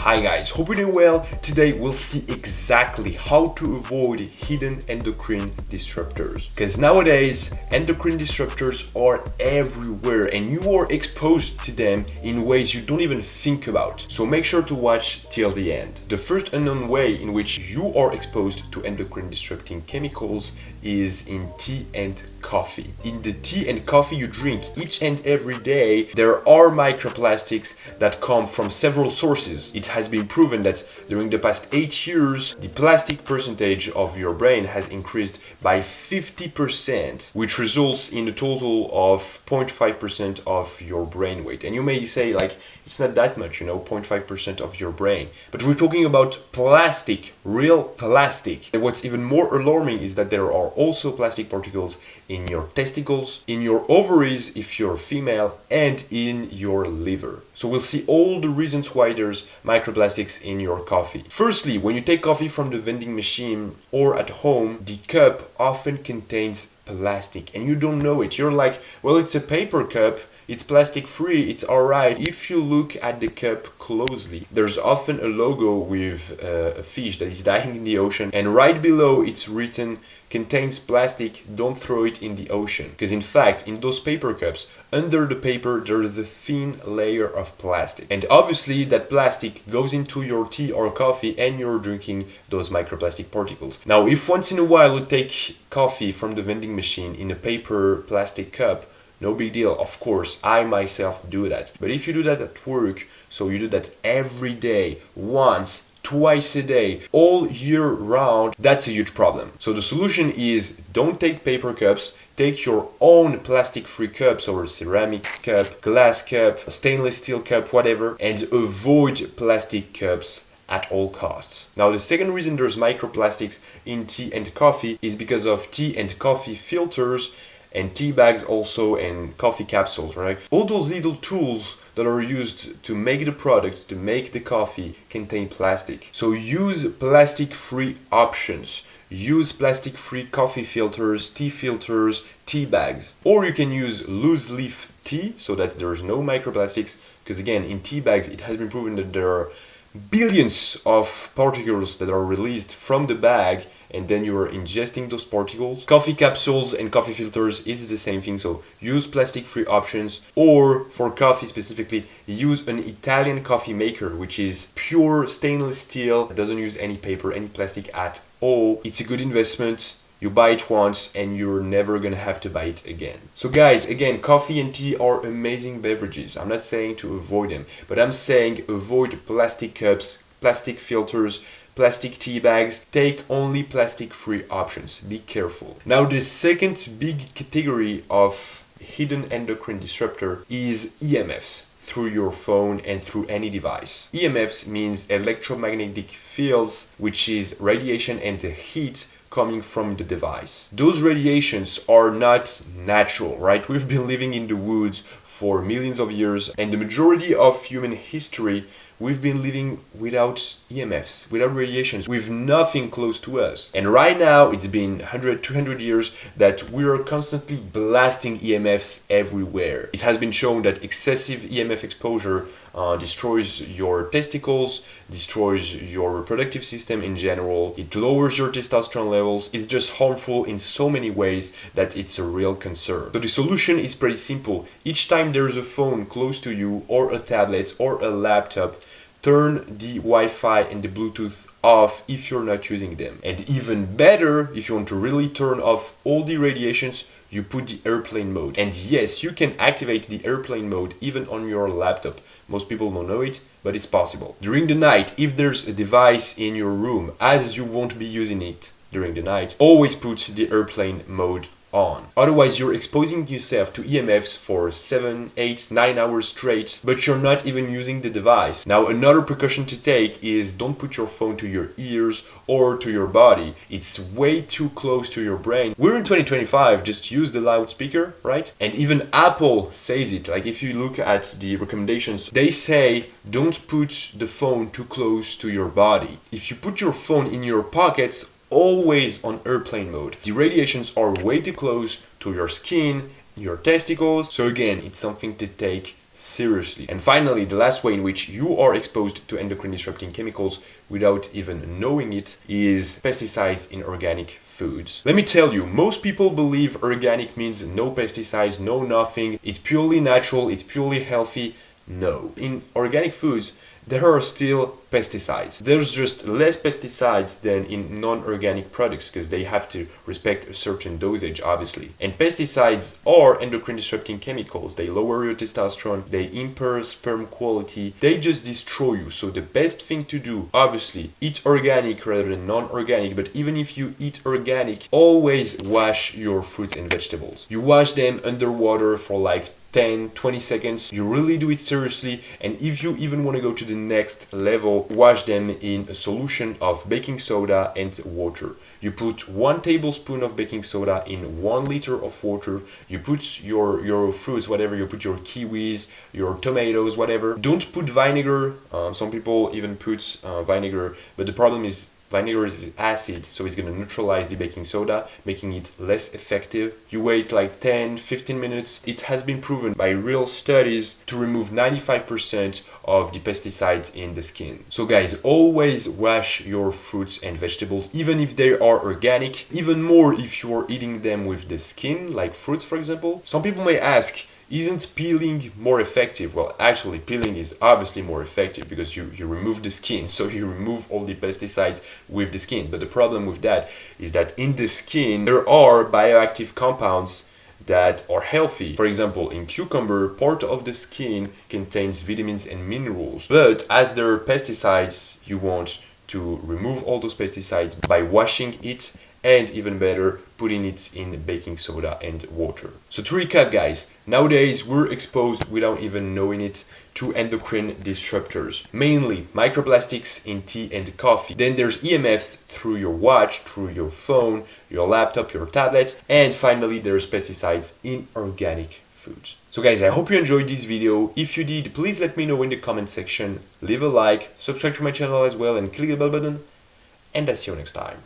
Hi guys, hope you're doing well. Today we'll see exactly how to avoid hidden endocrine disruptors. Because nowadays, endocrine disruptors are everywhere and you are exposed to them in ways you don't even think about. So make sure to watch till the end. The first unknown way in which you are exposed to endocrine disrupting chemicals is in tea and coffee. In the tea and coffee you drink each and every day, there are microplastics that come from several sources. It has been proven that during the past 8 years, the plastic percentage of your brain has increased by 50%, which results in a total of 0.5% of your brain weight. And you may say, like, it's not that much, 0.5% of your brain. But we're talking about plastic, real plastic. And what's even more alarming is that there are also plastic particles in your testicles, in your ovaries if you're female, and in your liver. So we'll see all the reasons why there's microplastics in your coffee. Firstly, when you take coffee from the vending machine or at home, the cup often contains plastic and you don't know it. You're like, well, it's a paper cup. It's plastic free, it's alright. If you look at the cup closely, there's often a logo with a fish that is dying in the ocean, and right below it's written, contains plastic, don't throw it in the ocean. Because in fact, in those paper cups, under the paper there's a thin layer of plastic. And obviously that plastic goes into your tea or coffee and you're drinking those microplastic particles. Now, if once in a while you take coffee from the vending machine in a paper plastic cup, no big deal, of course, I myself do that. But if you do that at work, so you do that every day, once, twice a day, all year round, that's a huge problem. So the solution is don't take paper cups, take your own plastic-free cups or ceramic cup, glass cup, stainless steel cup, whatever, and avoid plastic cups at all costs. Now, the second reason there's microplastics in tea and coffee is because of tea and coffee filters and tea bags also, and coffee capsules, right? All those little tools that are used to make the product, to make the coffee, contain plastic. So use plastic-free options. Use plastic-free coffee filters, tea bags. Or you can use loose leaf tea so that there's no microplastics, because again, in tea bags, it has been proven that there are billions of particles that are released from the bag, and then you are ingesting those particles. Coffee capsules and coffee filters is the same thing, so use plastic-free options, or for coffee specifically, use an Italian coffee maker, which is pure stainless steel, doesn't use any paper, any plastic at all. It's a good investment. You buy it once and you're never gonna have to buy it again. So guys, again, coffee and tea are amazing beverages. I'm not saying to avoid them, but I'm saying avoid plastic cups, plastic filters, plastic tea bags. Take only plastic-free options. Be careful. Now, the second big category of hidden endocrine disruptor is EMFs through your phone and through any device. EMFs means electromagnetic fields, which is radiation and heat coming from the device. Those radiations are not natural, right? We've been living in the woods for millions of years, and the majority of human history we've been living without EMFs, without radiations, with nothing close to us. And right now, it's been 100, 200 years that we are constantly blasting EMFs everywhere. It has been shown that excessive EMF exposure destroys your testicles, destroys your reproductive system in general. It lowers your testosterone levels. It's just harmful in so many ways that it's a real concern. So the solution is pretty simple. Each time there's a phone close to you, or a tablet, or a laptop, turn the Wi-Fi and the Bluetooth off if you're not using them. And even better, if you want to really turn off all the radiations, you put the airplane mode. And yes, you can activate the airplane mode even on your laptop. Most people don't know it, but it's possible. During the night, if there's a device in your room, as you won't be using it during the night, always put the airplane mode on. Otherwise, you're exposing yourself to EMFs for 7, 8, 9 hours straight, but you're not even using the device. Now, another precaution to take is don't put your phone to your ears or to your body. It's way too close to your brain. We're in 2025, just use the loudspeaker, right? And even Apple says it. Like, if you look at the recommendations, they say don't put the phone too close to your body. If you put your phone in your pockets, always on airplane mode, the radiations are way too close to your skin, your testicles. So again, it's something to take seriously. And finally, the last way in which you are exposed to endocrine disrupting chemicals without even knowing it is pesticides in organic foods. Let me tell you, most people believe organic means no pesticides, no nothing, it's purely natural, it's purely healthy. No. In organic foods, there are still pesticides. There's just less pesticides than in non-organic products because they have to respect a certain dosage, obviously. And pesticides are endocrine disrupting chemicals. They lower your testosterone, they impair sperm quality, they just destroy you. So the best thing to do, obviously, eat organic rather than non-organic. But even if you eat organic, always wash your fruits and vegetables. You wash them under water for like 10-20 seconds. You really do it seriously, and if you even want to go to the next level, wash them in a solution of baking soda and water. You put 1 tablespoon of baking soda in 1 liter of water. You put your fruits, whatever, you put your kiwis, your tomatoes, whatever. Don't put vinegar. Some people even put vinegar, but the problem is vinegar is acid, so it's going to neutralize the baking soda, making it less effective. You wait like 10-15 minutes. It has been proven by real studies to remove 95% of the pesticides in the skin. So guys, always wash your fruits and vegetables, even if they are organic, even more if you are eating them with the skin, like fruits for example. Some people may ask, isn't peeling more effective? Well, actually, peeling is obviously more effective because you remove the skin, so you remove all the pesticides with the skin. But the problem with that is that in the skin, there are bioactive compounds that are healthy. For example, in cucumber, part of the skin contains vitamins and minerals. But as there are pesticides, you want to remove all those pesticides by washing it, and even better, putting it in baking soda and water. So to recap guys, nowadays we're exposed without even knowing it to endocrine disruptors, mainly microplastics in tea and coffee. Then there's EMFs through your watch, through your phone, your laptop, your tablet, and finally there's pesticides in organic foods. So guys, I hope you enjoyed this video. If you did, please let me know in the comment section, leave a like, subscribe to my channel as well, and click the bell button, and I'll see you next time.